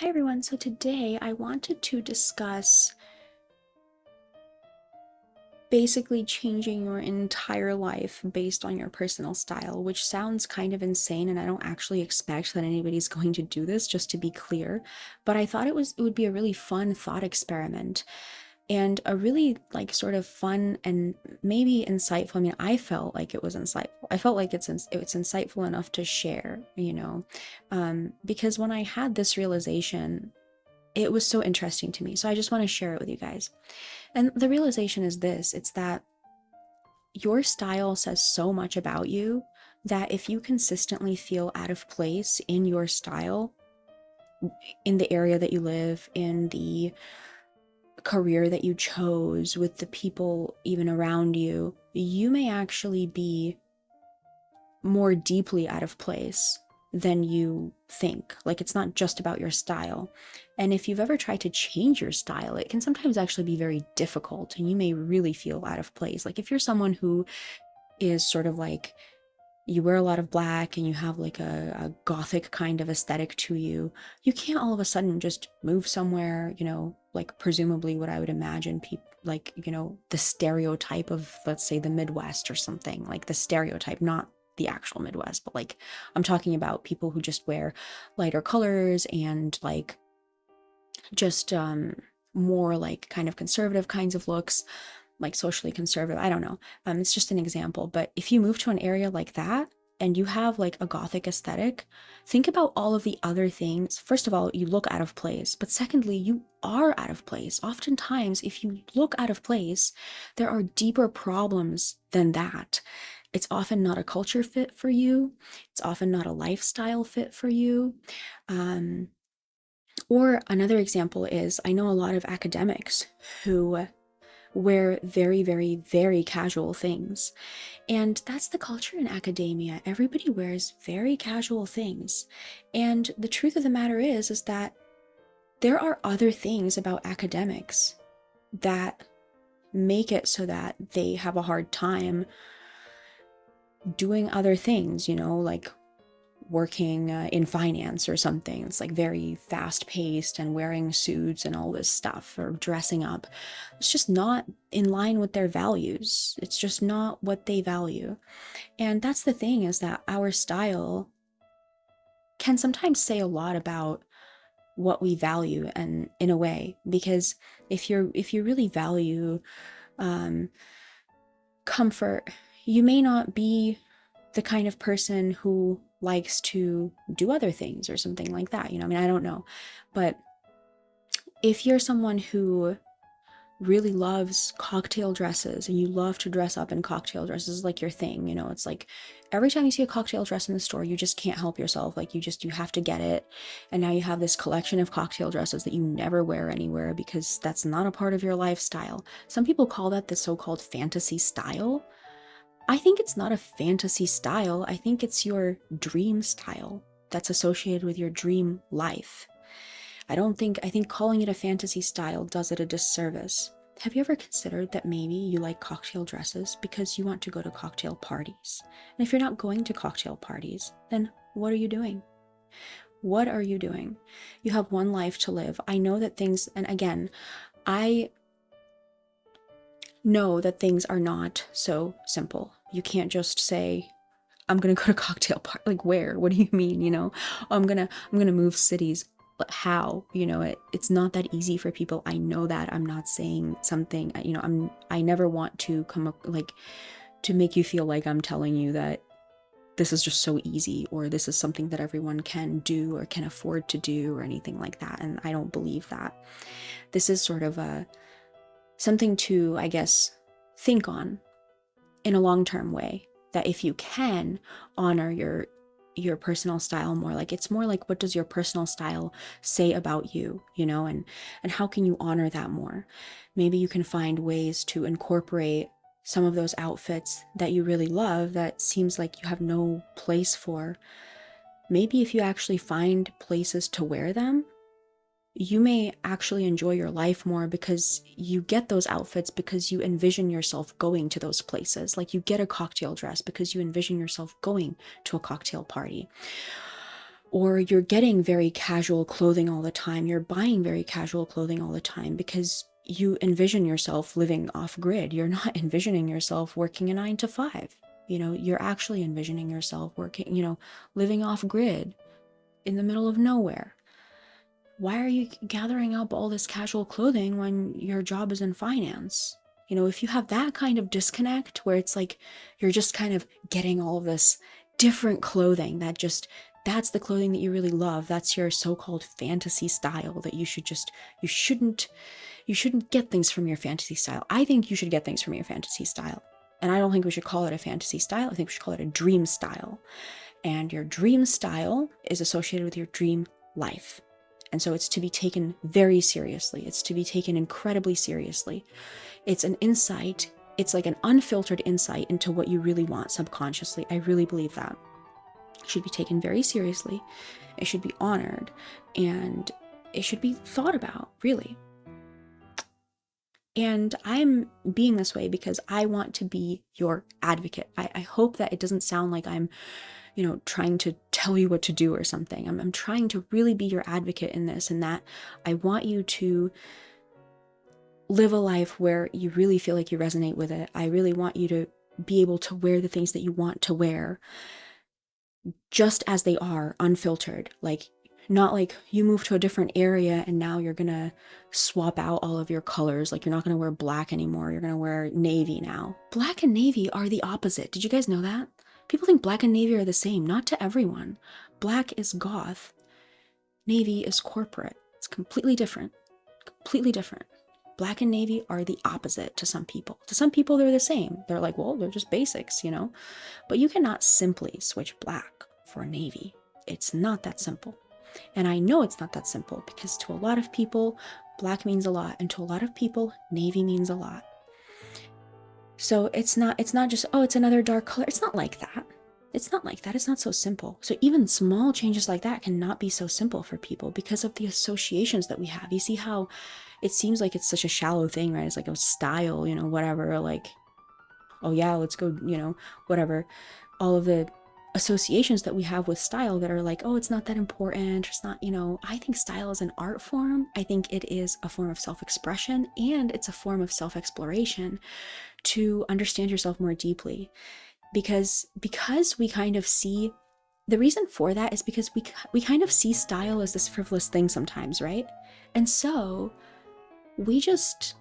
Hi everyone, so today I wanted to discuss basically changing your entire life based on your personal style, which sounds kind of insane, and I don't actually expect that anybody's going to do this, just to be clear. But I thought it would be a really fun thought experiment and a really like sort of fun and maybe insightful. I mean, I felt like it was insightful. I felt like it's insightful enough to share, because when I had this realization, it was so interesting to me. So I just want to share it with you guys. And the realization is this: it's that your style says so much about you that if you consistently feel out of place in your style, in the area that you live, in the career that you chose, with the people even around you, you may actually be more deeply out of place than you think. Like, it's not just about your style. And if you've ever tried to change your style, it can sometimes actually be very difficult and you may really feel out of place. Like, if you're someone who is sort of like, you wear a lot of black and you have like a gothic kind of aesthetic to you, you can't all of a sudden just move somewhere, like presumably what I would imagine people like, the stereotype of, let's say, the Midwest or something, like the stereotype, not the actual Midwest, but like I'm talking about people who just wear lighter colors and like just more like kind of conservative kinds of looks, like socially conservative. I don't know. It's just an example. But if you move to an area like that and you have like a gothic aesthetic, think about all of the other things. First of all, you look out of place. But secondly, you are out of place. Oftentimes, if you look out of place, there are deeper problems than that. It's often not a culture fit for you. It's often not a lifestyle fit for you. Or another example is, I know a lot of academics who wear very, very, very casual things. And that's the culture in academia. Everybody wears very casual things. And the truth of the matter is that there are other things about academics that make it so that they have a hard time doing other things, like working in finance or something. It's like very fast paced and wearing suits and all this stuff, or dressing up. It's just not in line with their values. It's just not what they value. And that's the thing, is that our style can sometimes say a lot about what we value, and in a way, because if you really value um, comfort, you may not be the kind of person who likes to do other things or something like that. I mean, I don't know. But if you're someone who really loves cocktail dresses and you love to dress up in cocktail dresses, like your thing, it's like every time you see a cocktail dress in the store, you just can't help yourself. Like you have to get it. And now you have this collection of cocktail dresses that you never wear anywhere because that's not a part of your lifestyle. Some people call that the so-called fantasy style. I think it's not a fantasy style. I think it's your dream style that's associated with your dream life. I think calling it a fantasy style does it a disservice. Have you ever considered that maybe you like cocktail dresses because you want to go to cocktail parties? And if you're not going to cocktail parties, then what are you doing? What are you doing? You have one life to live. I know that things, and again, I know that things are not so simple. You can't just say, I'm gonna go to cocktail party. Like, where? What do you mean? Oh, I'm gonna move cities. But how? It's not that easy for people. I know that. I'm not saying something. I never want to come up like to make you feel like I'm telling you that this is just so easy, or this is something that everyone can do or can afford to do, or anything like that. And I don't believe that. This is sort of a something to, I guess, think on in a long-term way, that if you can honor your personal style more, like it's more like, what does your personal style say about you, and how can you honor that more? Maybe you can find ways to incorporate some of those outfits that you really love that seems like you have no place for. Maybe if you actually find places to wear them, you may actually enjoy your life more, because you get those outfits because you envision yourself going to those places. Like, you get a cocktail dress because you envision yourself going to a cocktail party. Or you're getting very casual clothing all the time. You're buying very casual clothing all the time because you envision yourself living off grid. You're not envisioning yourself working a 9 to 5. You're actually envisioning yourself working, living off grid in the middle of nowhere. Why are you gathering up all this casual clothing when your job is in finance? If you have that kind of disconnect where it's like you're just kind of getting all of this different clothing that's the clothing that you really love. That's your so-called fantasy style that you shouldn't get things from your fantasy style. I think you should get things from your fantasy style. And I don't think we should call it a fantasy style. I think we should call it a dream style. And your dream style is associated with your dream life. And so it's to be taken very seriously. It's to be taken incredibly seriously. It's an insight. It's like an unfiltered insight into what you really want subconsciously. I really believe that. It should be taken very seriously. It should be honored. And it should be thought about, really. And I'm being this way because I want to be your advocate. I hope that it doesn't sound like I'm trying to tell you what to do or something. I'm trying to really be your advocate in this, and that I want you to live a life where you really feel like you resonate with it. I really want you to be able to wear the things that you want to wear just as they are, unfiltered. Like, not like you move to a different area and now you're gonna swap out all of your colors. Like, you're not gonna wear black anymore. You're gonna wear navy now. Black and navy are the opposite. Did you guys know that? People think black and navy are the same. Not to everyone. Black is goth. Navy is corporate. It's completely different. Completely different. Black and navy are the opposite to some people. To some people, they're the same. They're like, well, they're just basics, But you cannot simply switch black for navy. It's not that simple. And I know it's not that simple because to a lot of people, black means a lot. And to a lot of people, navy means a lot. So it's not just, oh, it's another dark color. It's not like that. It's not like that. It's not so simple. So even small changes like that cannot be so simple for people because of the associations that we have. You see how it seems like it's such a shallow thing, right? It's like a style, whatever, like, oh yeah, let's go, whatever. All of the associations that we have with style that are like, oh, it's not that important. It's not, I think style is an art form. I think it is a form of self-expression, and it's a form of self-exploration to understand yourself more deeply. Because we kind of see, the reason for that is because we kind of see style as this frivolous thing sometimes, right? And so we just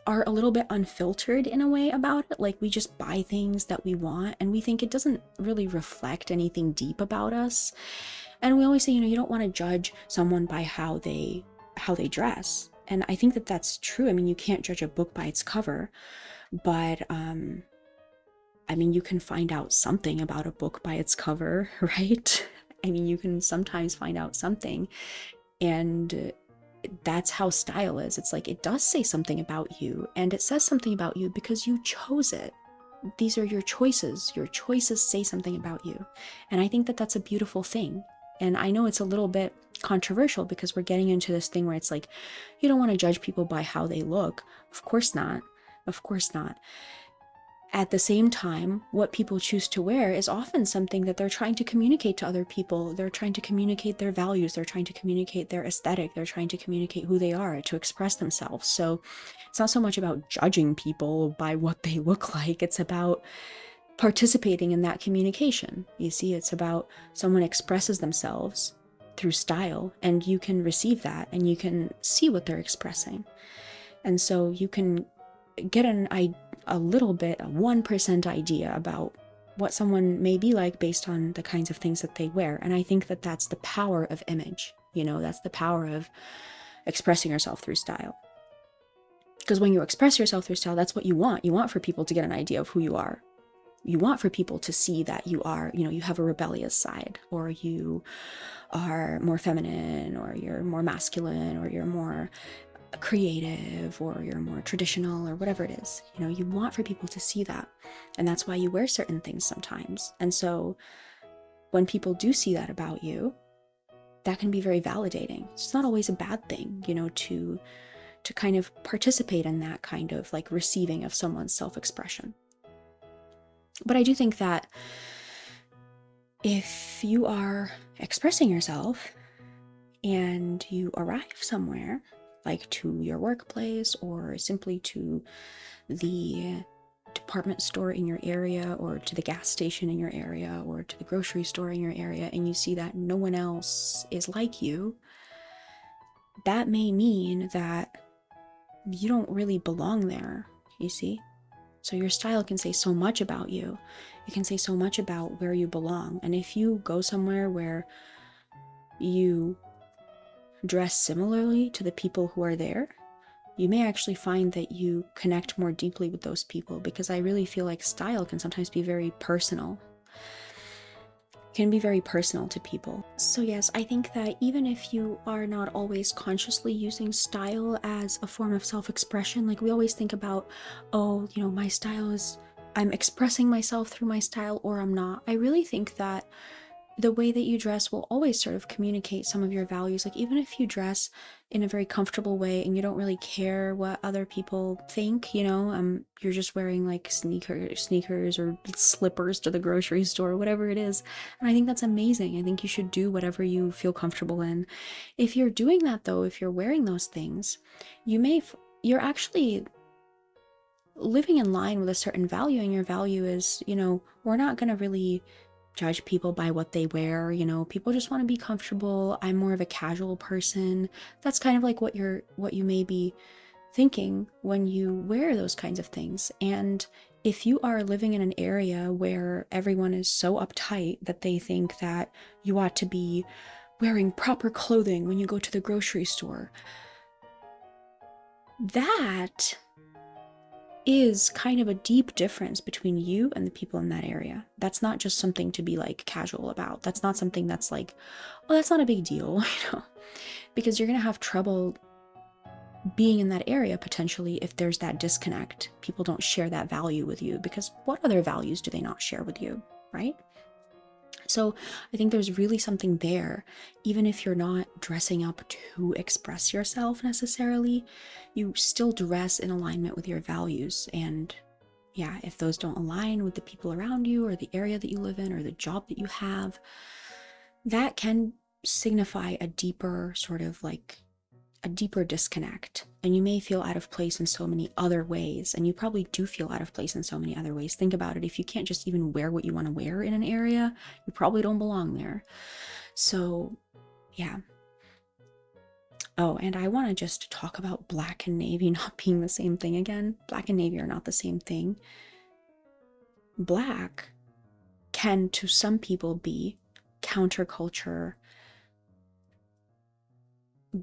are a little bit unfiltered in a way about it. Like, we just buy things that we want and we think it doesn't really reflect anything deep about us. And we always say, you don't want to judge someone by how they dress. And I think that that's true. I mean, you can't judge a book by its cover, but I mean, you can find out something about a book by its cover, right? I mean, you can sometimes find out something, and that's how style is. It's like, it does say something about you, and it says something about you because you chose it. These are your choices. Your choices say something about you. And I think that that's a beautiful thing. And I know it's a little bit controversial because we're getting into this thing where it's like, you don't want to judge people by how they look. Of course not. Of course not. At the same time, what people choose to wear is often something that they're trying to communicate to other people. They're trying to communicate their values. They're trying to communicate their aesthetic. They're trying to communicate who they are, to express themselves. So it's not so much about judging people by what they look like. It's about participating in that communication. You see, it's about someone expresses themselves through style, and you can receive that and you can see what they're expressing. And so you can get a little bit, a 1% idea about what someone may be like based on the kinds of things that they wear. And I think that that's the power of image. That's the power of expressing yourself through style. Because when you express yourself through style, that's what you want. You want for people to get an idea of who you are. You want for people to see that you are, you have a rebellious side, or you are more feminine, or you're more masculine, or you're more creative, or you're more traditional, or whatever it is. You want for people to see that. And that's why you wear certain things sometimes. And so when people do see that about you, that can be very validating. It's not always a bad thing, to kind of participate in that kind of like receiving of someone's self-expression. But I do think that if you are expressing yourself and you arrive somewhere, like to your workplace or simply to the department store in your area or to the gas station in your area or to the grocery store in your area, and you see that no one else is like you, that may mean that you don't really belong there, you see? So your style can say so much about you. It can say so much about where you belong. And if you go somewhere where you dress similarly to the people who are there, you may actually find that you connect more deeply with those people, because I really feel like style can sometimes be very personal. Can be very personal to people. So yes, I think that even if you are not always consciously using style as a form of self-expression, like we always think about, oh, you know, my style is, I'm expressing myself through my style, or I'm not. I really think that the way that you dress will always sort of communicate some of your values. Like even if you dress in a very comfortable way and you don't really care what other people think, you know, you're just wearing like sneakers or slippers to the grocery store, whatever it is. And I think that's amazing. I think you should do whatever you feel comfortable in. If you're doing that though, if you're wearing those things, you're actually living in line with a certain value, and your value is, you know, we're not going to really judge people by what they wear. You know, people just want to be comfortable. I'm more of a casual person. That's kind of like what you may be thinking when you wear those kinds of things. And if you are living in an area where everyone is so uptight that they think that you ought to be wearing proper clothing when you go to the grocery store, that is kind of a deep difference between you and the people in that area. That's not just something to be like casual about. That's not something that's like, oh, that's not a big deal, you know, because you're going to have trouble being in that area potentially if there's that disconnect. People don't share that value with you, because what other values do they not share with you, right? So I think there's really something there. Even if you're not dressing up to express yourself necessarily, you still dress in alignment with your values. And yeah, if those don't align with the people around you or the area that you live in or the job that you have, that can signify a deeper sort of like a deeper disconnect, and you may feel out of place in so many other ways, and you probably do feel out of place in so many other ways. Think about it. If you can't just even wear what you want to wear in an area, you probably don't belong there. So yeah. Oh, and I want to just talk about black and navy not being the same thing again. Black and navy are not the same thing. Black can to some people be counterculture,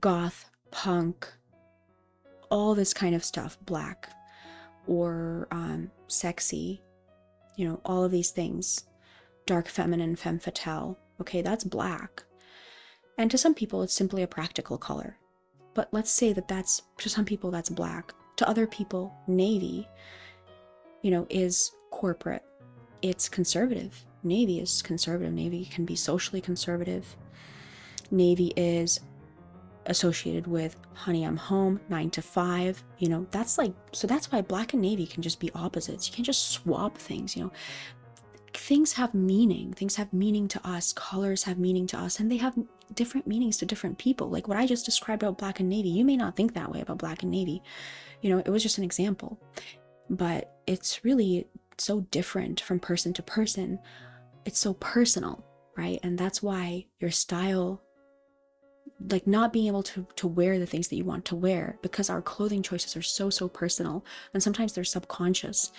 goth, punk, all this kind of stuff. Black, or sexy, you know, all of these things. Dark feminine, femme fatale. Okay, that's black. And to some people, it's simply a practical color. But let's say that that's, to some people, that's black. To other people, navy, you know, is corporate. It's conservative. Navy is conservative. Navy can be socially conservative. Navy is associated with honey, I'm home, 9 to 5, you know, that's like, so that's why black and navy can just be opposites. You can't just swap things, you know. Things have meaning. Things have meaning to us. Colors have meaning to us, and they have different meanings to different people. Like what I just described about black and navy, you may not think that way about black and navy. You know, it was just an example. But it's really so different from person to person. It's so personal, right? And that's why your style, like not being able to wear the things that you want to wear, because our clothing choices are so personal, and sometimes they're subconscious,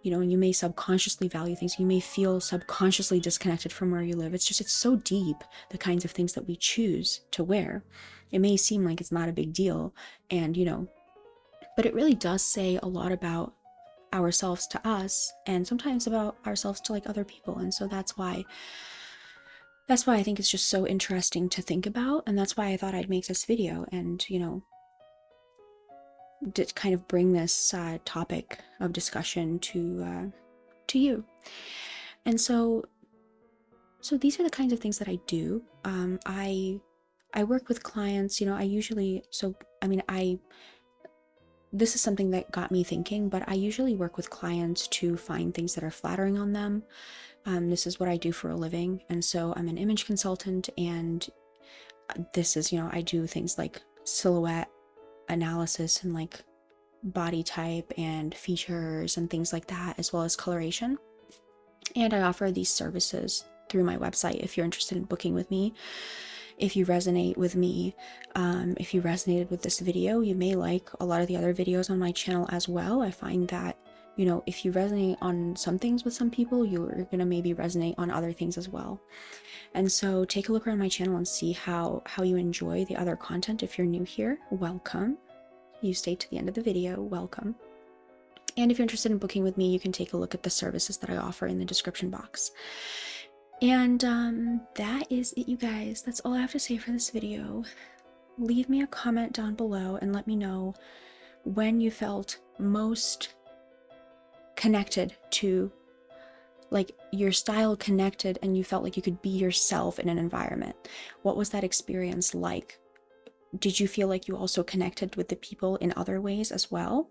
you know, and you may subconsciously value things. You may feel subconsciously disconnected from where you live. It's just, it's so deep, the kinds of things that we choose to wear. It may seem like it's not a big deal, and you know, but it really does say a lot about ourselves to us, and sometimes about ourselves to like other people. And so that's why I think it's just so interesting to think about, and that's why I thought I'd make this video and, you know, to kind of bring this topic of discussion to you. And so these are the kinds of things that I do. I work with clients, you know, I usually, so I mean, I this is something that got me thinking, but I usually work with clients to find things that are flattering on them. This is what I do for a living. And so I'm an image consultant, and this is, I do things like silhouette analysis and like body type and features and things like that, as well as coloration. And I offer these services through my website if you're interested in booking with me. If you resonate with me, if you resonated with this video, you may like a lot of the other videos on my channel as well. I find that, if you resonate on some things with some people, you're going to maybe resonate on other things as well. And so take a look around my channel and see how you enjoy the other content. If you're new here, welcome. You stayed to the end of the video, welcome. And if you're interested in booking with me, you can take a look at the services that I offer in the description box. And that is it, you guys. That's all I have to say for this video. Leave me a comment down below and let me know when you felt most connected to, like, your style connected and you felt like you could be yourself in an environment. What was that experience like? Did you feel like you also connected with the people in other ways as well?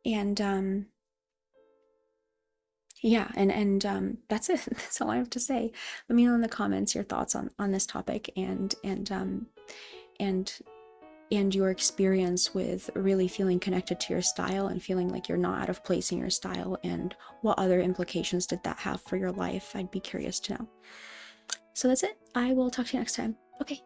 And yeah, and that's it. That's all I have to say. Let me know in the comments your thoughts on this topic and your experience with really feeling connected to your style and feeling like you're not out of place in your style, and what other implications did that have for your life. I'd be curious to know. So that's it. I will talk to you next time. Okay,